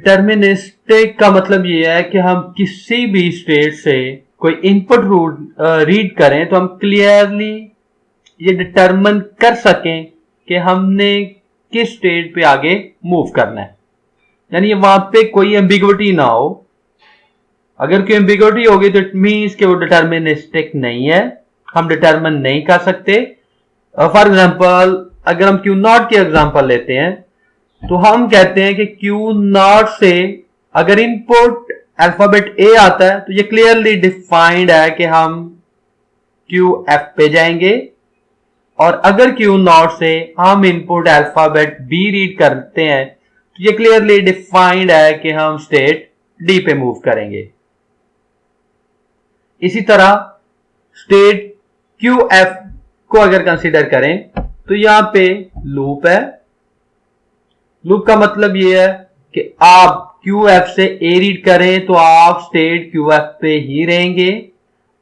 Deterministic का मतलब ये है कि हम किसी भी स्टेट से कोई इनपुट रीड करें तो हम क्लियरली ये डिटरमिन कर सकें कि हमने किस स्टेट पे आगे मूव करना है, यानी वहां पे कोई एम्बिग्विटी ना हो। अगर कोई एम्बिग्विटी होगी तो इट मीन्स कि वो डिटर्मिनिस्टिक नहीं है, हम डिटरमिन नहीं कर सकते। फॉर एग्जांपल अगर हम क्यू नॉट की एग्जांपल लेते हैं तो हम कहते हैं कि क्यू नॉट से अगर इनपुट अल्फाबेट ए आता है तो ये क्लियरली डिफाइंड है कि हम क्यू एफ पे जाएंगे, और अगर क्यू नॉट से हम इनपुट अल्फाबेट बी रीड करते हैं तो ये क्लियरली डिफाइंड है कि हम स्टेट डी पे मूव करेंगे। इसी तरह स्टेट क्यू एफ को अगर कंसीडर करें तो यहां पे लूप है। लूप का मतलब यह है कि आप क्यू एफ से ए रीड करें तो आप स्टेट क्यू एफ पे ही रहेंगे,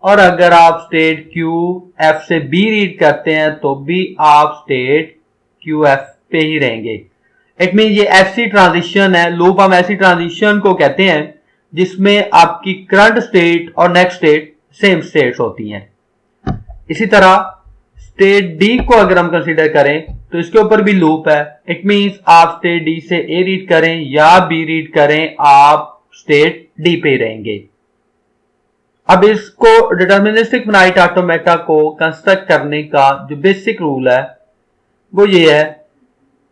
और अगर आप स्टेट क्यू एफ से बी रीड करते हैं तो भी आप स्टेट क्यू एफ पे ही रहेंगे। इट मीन ये ऐसी ट्रांजिशन है, लूप हम ऐसी ट्रांजिशन को कहते हैं जिसमें आपकी करंट स्टेट और नेक्स्ट स्टेट सेम स्टेट्स होती हैं। इसी तरह स्टेट डी को अगर हम कंसीडर करें तो इसके ऊपर भी लूप है। इट मींस आप स्टेट डी से ए रीड करें या बी रीड करें, आप स्टेट डी पे रहेंगे। अब इसको डिटर्मिनिस्टिक फिनाइट ऑटोमेटा को कंस्ट्रक्ट करने का जो बेसिक रूल है वो ये है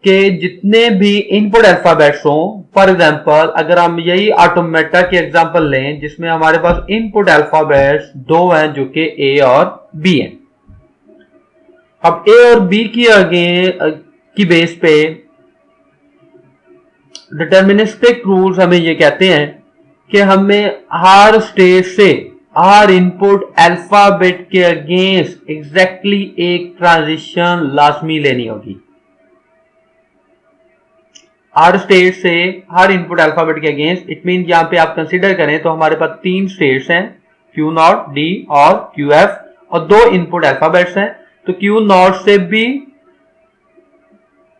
कि जितने भी इनपुट अल्फाबेट्स हों, फॉर एग्जांपल अगर हम यही ऑटोमेटा की एग्जांपल लें जिसमें हमारे पास इनपुट अल्फाबेट्स दो हैं जो कि ए और बी हैं। अब ए और बी की बेस पे डिटर्मिनिस्टिक रूल्स हमें ये कहते हैं कि हमें हर स्टेज से हर इनपुट अल्फाबेट के अगेंस्ट एग्जैक्टली एक ट्रांजिशन लाजमी लेनी होगी। हर स्टेट से हर इनपुट अल्फाबेट के अगेंस्ट, इट मीन यहां पे आप कंसीडर करें तो हमारे पास तीन स्टेट्स हैं, क्यू नॉट, डी और क्यू एफ, और दो इनपुट अल्फाबेट्स हैं। तो क्यू नॉट से भी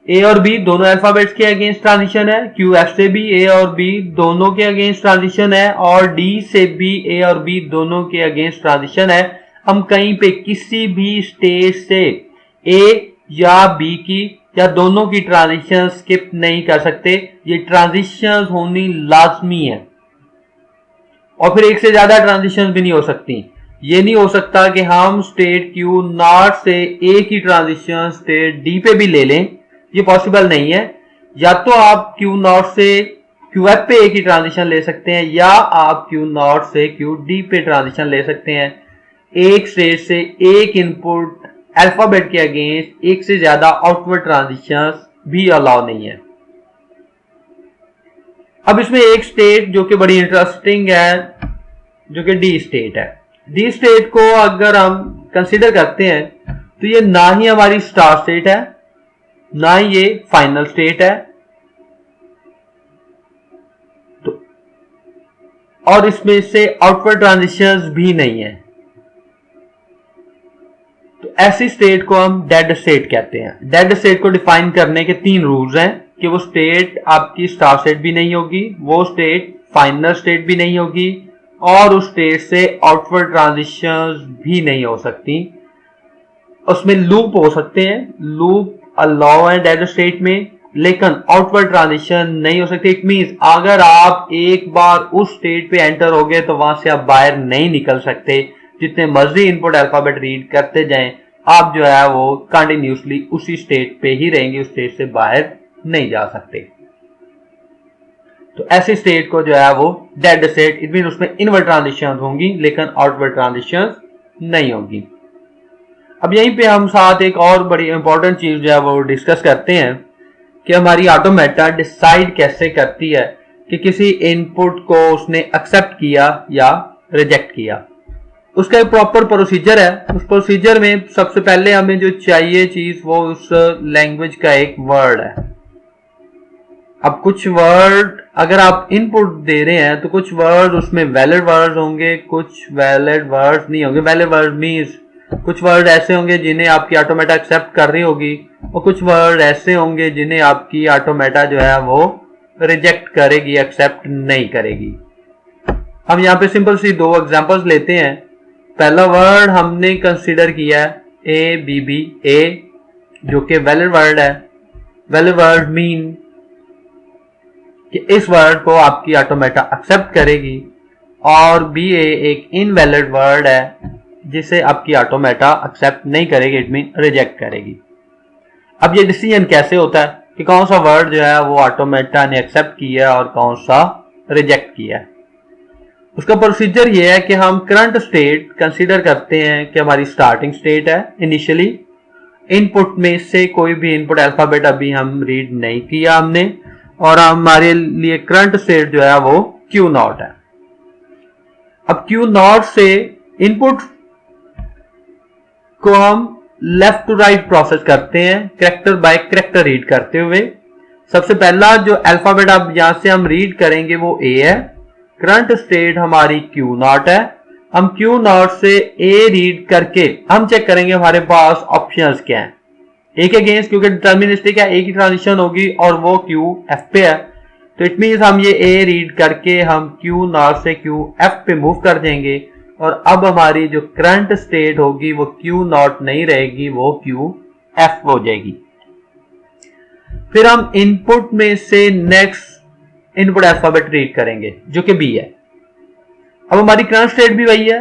ए और बी दोनों अल्फाबेट्स के अगेंस्ट ट्रांजिशन है, क्यू एफ से भी ए और बी दोनों के अगेंस्ट ट्रांजिशन है, और डी से भी ए और बी दोनों के अगेंस्ट ट्रांजिशन है। हम कहीं पे किसी भी स्टेट से ए या बी की या दोनों की ट्रांजिशन स्किप नहीं कर सकते, ये ट्रांजिशन होनी लाजमी है। और फिर एक से ज्यादा ट्रांजिशन भी नहीं हो सकती। ये नहीं हो सकता कि हम स्टेट क्यू नॉट से ए की ट्रांजिशन स्टेट डी पे भी ले लें, ये पॉसिबल नहीं है। या तो आप क्यू नॉट से क्यू एफ पे ए की ट्रांजिशन ले सकते हैं, या आप क्यू नॉट से क्यू डी पे ट्रांजिशन ले सकते हैं। एक स्टेट से एक इनपुट अल्फाबेट के अगेंस्ट एक से ज्यादा आउटवर्ड ट्रांजिशंस भी अलाउ नहीं है। अब इसमें एक स्टेट जो कि बड़ी इंटरेस्टिंग है जो कि डी स्टेट है। डी स्टेट को अगर हम कंसीडर करते हैं तो ये ना ही हमारी स्टार्ट स्टेट है, ना ही ये फाइनल स्टेट है, तो और इसमें से आउटवर्ड ट्रांजिशंस भी नहीं है। तो ऐसी स्टेट को हम डेड स्टेट कहते हैं। डेड स्टेट को डिफाइन करने के तीन रूल्स हैं कि वो स्टेट आपकी स्टार्ट स्टेट भी नहीं होगी, वो स्टेट फाइनल स्टेट भी नहीं होगी, और उस स्टेट से आउटवर्ड ट्रांजिशंस भी नहीं हो सकती। उसमें लूप हो सकते हैं, लूप अलाउ है डेड स्टेट में, लेकिन आउटवर्ड ट्रांजिशन नहीं हो सकती। इट मींस अगर आप एक बार उस स्टेट पे एंटर हो गए तो वहां से आप बाहर नहीं निकल सकते। जितने मर्जी इनपुट अल्फाबेट रीड करते जाएं, आप जो है वो कंटिन्यूसली उसी स्टेट पे ही रहेंगे, उस स्टेट से बाहर नहीं जा सकते। तो ऐसी स्टेट को जो है वो डेड स्टेट, इट मीन उसमें इनवर्ड ट्रांजिशन होंगी लेकिन आउटवर्ड ट्रांजिशन नहीं होंगी। अब यहीं पे हम साथ एक और बड़ी इंपॉर्टेंट चीज जो है वो डिस्कस करते हैं कि हमारी ऑटोमेटा डिसाइड कैसे करती है कि किसी इनपुट को उसने एक्सेप्ट किया या रिजेक्ट किया। उसका एक प्रॉपर प्रोसीजर है। उस प्रोसीजर में सबसे पहले हमें जो चाहिए चीज वो उस लैंग्वेज का एक वर्ड है। अब कुछ वर्ड अगर आप इनपुट दे रहे हैं तो कुछ वर्ड उसमें वैलिड वर्ड्स होंगे, कुछ वैलिड वर्ड्स नहीं होंगे। वैलिड वर्ड मींस कुछ वर्ड ऐसे होंगे जिन्हें आपकी ऑटोमेटा एक्सेप्ट कर रही होगी, और कुछ वर्ड ऐसे होंगे जिन्हें आपकी ऑटोमेटा जो है वो रिजेक्ट करेगी, एक्सेप्ट नहीं करेगी। हम यहाँ पे सिंपल सी दो एग्जांपल्स लेते हैं। पहला वर्ड हमने कंसीडर किया है ए बी बी, ए जो कि वैलिड वर्ड है। वैलिड वर्ड मीन कि इस वर्ड को आपकी ऑटोमेटा एक्सेप्ट करेगी, और बी ए एक इनवैलिड वर्ड है जिसे आपकी ऑटोमेटा एक्सेप्ट नहीं करेगी, इट मीन रिजेक्ट करेगी। अब ये डिसीजन कैसे होता है कि कौन सा वर्ड जो है वो ऑटोमेटा ने एक्सेप्ट किया और कौन सा रिजेक्ट किया है। उसका प्रोसीजर ये है कि हम करंट स्टेट कंसीडर करते हैं कि हमारी स्टार्टिंग स्टेट है इनिशियली। इनपुट में से कोई भी इनपुट अल्फाबेट अभी हम रीड नहीं किया हमने, और हमारे लिए करंट स्टेट जो है वो क्यू नॉट है। अब क्यू नॉट से इनपुट को हम लेफ्ट टू राइट प्रोसेस करते हैं, कैरेक्टर बाय कैरेक्टर रीड करते हुए। सबसे पहला जो अल्फाबेट अब यहां से हम रीड करेंगे वो ए है। करंट स्टेट हमारी क्यू नॉट है। हम क्यू नॉट से ए रीड करके हम चेक करेंगे हमारे पास ऑप्शंस क्या हैं। ए के अगेंस्ट, क्योंकि डिटर्मिनिस्टिक है, ए की ट्रांजिशन होगी और वो क्यू एफ पे है, तो इट मीन्स हम ये ए रीड करके हम क्यू नॉट से क्यू एफ पे मूव कर देंगे, और अब हमारी जो करंट स्टेट होगी वो क्यू नॉट नहीं रहेगी, वो क्यू एफ हो जाएगी। फिर हम इनपुट में से नेक्स्ट इनपुट अल्फाबेट रीड करेंगे जो कि बी है। अब हमारी करंट स्टेट भी वही है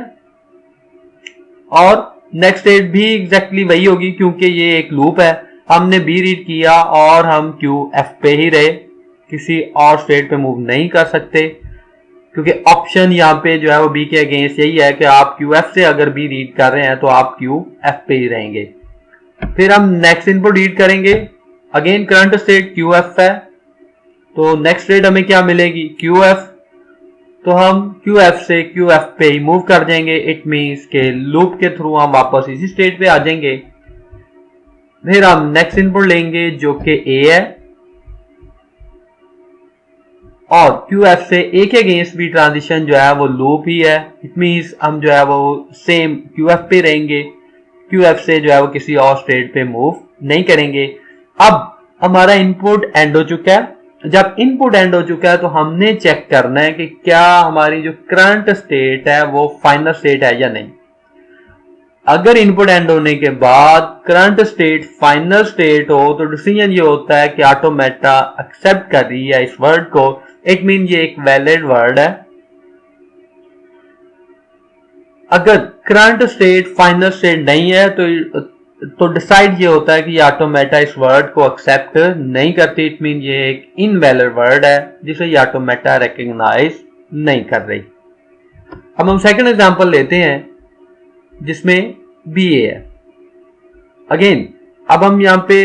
और नेक्स्ट स्टेट भी एग्जैक्टली वही होगी, क्योंकि ये एक लूप है। हमने बी रीड किया और हम क्यू एफ पे ही रहे, किसी और स्टेट पे मूव नहीं कर सकते, क्योंकि ऑप्शन यहाँ पे जो है वो बी के अगेंस्ट यही है कि आप क्यू एफ से अगर बी रीड कर रहे हैं तो आप क्यू एफ पे ही रहेंगे। फिर हम नेक्स्ट इनपुट रीड करेंगे, again current state Q F है, तो नेक्स्ट स्टेट हमें क्या मिलेगी, क्यू एफ। तो हम क्यू एफ से क्यू एफ पे ही मूव कर देंगे, इट मीन्स के लूप के थ्रू हम वापस इसी स्टेट पे आ जाएंगे। फिर हम नेक्स्ट इनपुट लेंगे जो कि ए है, और क्यू एफ से ए के अगेंस्ट भी ट्रांजिशन जो है वो लूप ही है, इट मीन्स हम जो है वो सेम क्यू एफ पे रहेंगे, क्यू एफ से जो है वो किसी और स्टेट पे मूव नहीं करेंगे। अब हमारा इनपुट एंड हो चुका है। जब इनपुट एंड हो चुका है तो हमने चेक करना है कि क्या हमारी जो करंट स्टेट है वो फाइनल स्टेट है या नहीं। अगर इनपुट एंड होने के बाद करंट स्टेट फाइनल स्टेट हो तो डिसीजन ये होता है कि ऑटोमेटा एक्सेप्ट कर रही है इस वर्ड को, इट मीन ये एक वैलिड वर्ड है। अगर करंट स्टेट फाइनल स्टेट नहीं है तो डिसाइड ये होता है कि ऑटोमेटा इस वर्ड को एक्सेप्ट नहीं करती, इट मीन ये एक इनवैलिड वर्ड है जिसे ये ऑटोमेटा रिकॉग्नाइज नहीं कर रही। अब हम सेकंड एग्जांपल लेते हैं जिसमें बी ए है। अगेन अब हम यहाँ पे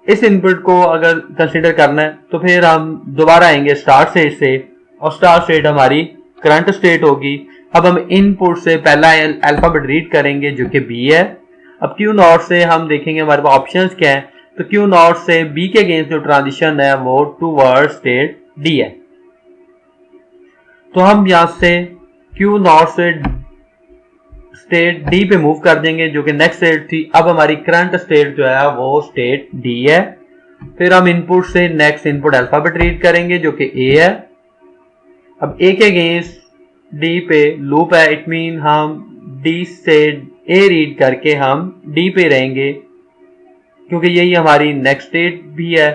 इस इनपुट को अगर कंसीडर करना है तो फिर हम दोबारा आएंगे स्टार्ट स्टेट से, और स्टार्ट स्टेट हमारी करंट स्टेट होगी। अब हम इनपुट से पहला अल्फाबेट रीड करेंगे जो कि बी है। अब क्यू नॉट से हम देखेंगे हमारे पास ऑप्शंस क्या है, तो क्यू नॉट से बी के अगेंस्ट जो ट्रांजिशन है वो टूवर्ड स्टेट डी है। तो हम यहां से क्यू नॉट से स्टेट डी पे मूव कर देंगे जो कि नेक्स्ट स्टेट थी। अब हमारी करंट स्टेट जो है वो स्टेट डी है। फिर हम इनपुट से नेक्स्ट इनपुट अल्फाबेट रीड करेंगे जो कि ए है। अब ए के अगेंस्ट डी पे लूप है, इट मीन हम डी से ए रीड करके हम डी पे रहेंगे क्योंकि यही हमारी नेक्स्ट स्टेट भी है।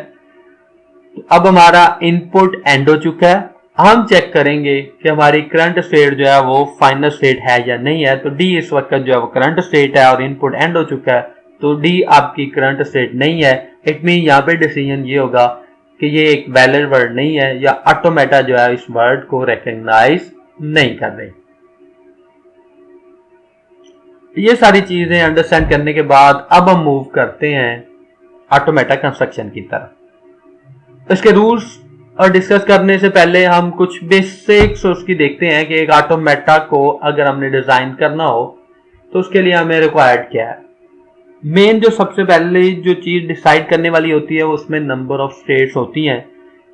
तो अब हमारा इनपुट एंड हो चुका है। हम चेक करेंगे कि हमारी करंट स्टेट जो है वो फाइनल स्टेट है या नहीं है। तो डी इस वक्त जो है वो करंट स्टेट है और इनपुट एंड हो चुका है, तो डी आपकी करंट स्टेट नहीं है। इट मीन यहाँ पे डिसीजन ये होगा कि ये एक वैलिड वर्ड नहीं है, या ऑटोमेटा जो है इस वर्ड को रिकॉग्नाइज नहीं कर रही। ये सारी चीजें अंडरस्टैंड करने के बाद अब हम मूव करते हैं ऑटोमेटा कंस्ट्रक्शन की तरफ। इसके रूल्स और डिस्कस करने से पहले हम कुछ बेसिक्स उसकी देखते हैं कि एक ऑटोमेटा को अगर हमने डिजाइन करना हो तो उसके लिए हमें रिक्वायर्ड क्या है। मेन जो सबसे पहले जो चीज डिसाइड करने वाली होती है उसमें नंबर ऑफ स्टेट्स होती हैं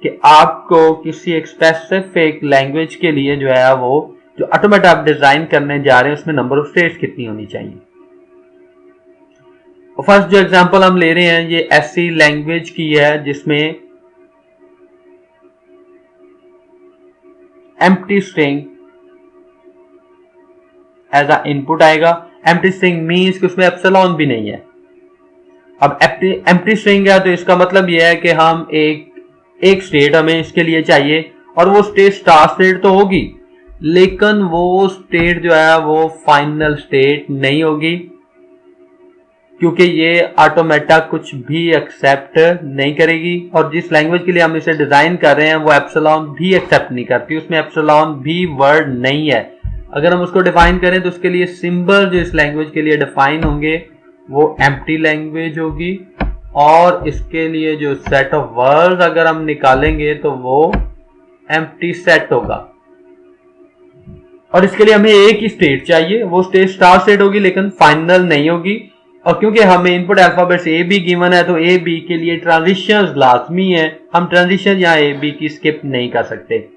कि आपको किसी एक स्पेसिफिक लैंग्वेज के लिए जो है वो जो ऑटोमेटा आप डिजाइन करने जा रहे हैं उसमें नंबर ऑफ स्टेट्स कितनी होनी चाहिए। फर्स्ट जो एग्जांपल हम ले रहे हैं ये ऐसी लैंग्वेज की है जिसमें empty string as a input आएगा। एम्प्टी स्ट्रिंग मीन्स कि उसमें एप्सिलॉन भी नहीं है। अब एम्प्टी स्ट्रिंग है तो इसका मतलब यह है कि हम एक स्टेट हमें इसके लिए चाहिए और वो स्टेट स्टार स्टेट तो होगी, लेकिन वो स्टेट जो है वो फाइनल स्टेट नहीं होगी, क्योंकि ये ऑटोमेटा कुछ भी एक्सेप्ट नहीं करेगी। और जिस लैंग्वेज के लिए हम इसे डिजाइन कर रहे हैं वो एप्सिलॉन भी एक्सेप्ट नहीं करती, उसमें एप्सिलॉन भी वर्ड नहीं है। अगर हम उसको डिफाइन करें तो उसके लिए सिंबल जो इस लैंग्वेज के लिए डिफाइन होंगे वो एम्प्टी लैंग्वेज होगी, और इसके लिए जो सेट ऑफ वर्ड्स अगर हम निकालेंगे तो वो एम्प्टी सेट होगा। और इसके लिए हमें एक ही स्टेट चाहिए, वो स्टेट स्टार स्टेट होगी लेकिन फाइनल नहीं होगी। और क्योंकि हमें input alphabets A be given है तो ए बी के लिए ट्रांजिशन लाजमी है, हम ट्रांजिशन या ए बी की स्किप नहीं कर सकते।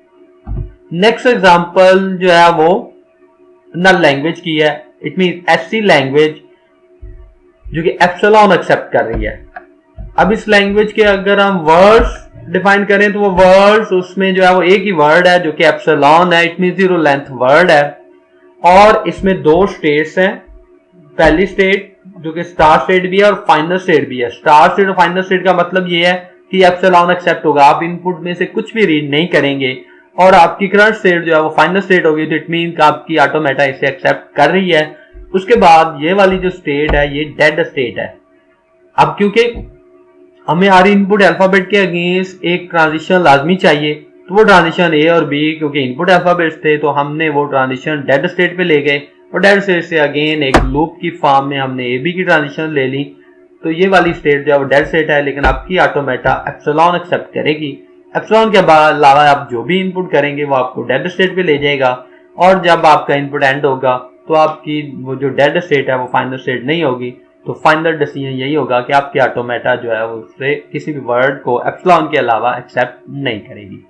नेक्स्ट एग्जांपल जो है वो नल लैंग्वेज की है। इट मीन ऐसी लैंग्वेज जो कि एप्सिलॉन एक्सेप्ट कर रही है। अब इस लैंग्वेज के अगर हम वर्ड्स डिफाइन करें तो वो वर्ड्स उसमें जो है वो एक ही वर्ड है जो कि एप्सिलॉन है, इट मीन 0 लेंथ वर्ड है। और इसमें दो स्टेट्स हैं, पहली स्टेट जो कि स्टार स्टेट भी है और फाइनल स्टेट भी है। स्टार स्टेट और फाइनल स्टेट का मतलब ये है कि एप्सिलॉन एक्सेप्ट होगा, आप इनपुट में से कुछ भी रीड नहीं करेंगे और आपकी करंट स्टेट जो है वो फाइनल स्टेट होगी, तो इट मीन आपकी ऑटोमेटा इसे एक्सेप्ट कर रही है। उसके बाद ये वाली जो स्टेट है ये डेड स्टेट है। अब क्योंकि हमें हर इनपुट अल्फाबेट के अगेंस्ट एक ट्रांजिशन लाजमी चाहिए, तो वो ट्रांजिशन ए और बी क्योंकि इनपुट अल्फाबेट्स थे तो हमने वो ट्रांजिशन डेड स्टेट पे ले गए, और डेड स्टेट से अगेन एक लूप की फॉर्म में हमने ए बी की ट्रांजिशन ले ली। तो ये वाली स्टेट जो है वो डेड स्टेट है, लेकिन आपकी ऑटोमेटा एप्सिलॉन एक्सेप्ट करेगी। एप्सिलॉन के अलावा आप जो भी इनपुट करेंगे वो आपको डेड स्टेट पे ले जाएगा, और जब आपका इनपुट एंड होगा तो आपकी वो जो डेड स्टेट है वो फाइनल स्टेट नहीं होगी। तो फाइनल डिसीजन यही होगा कि आपकी ऑटोमेटा जो है वो उससे किसी भी वर्ड को एप्सिलॉन के अलावा एक्सेप्ट नहीं करेगी।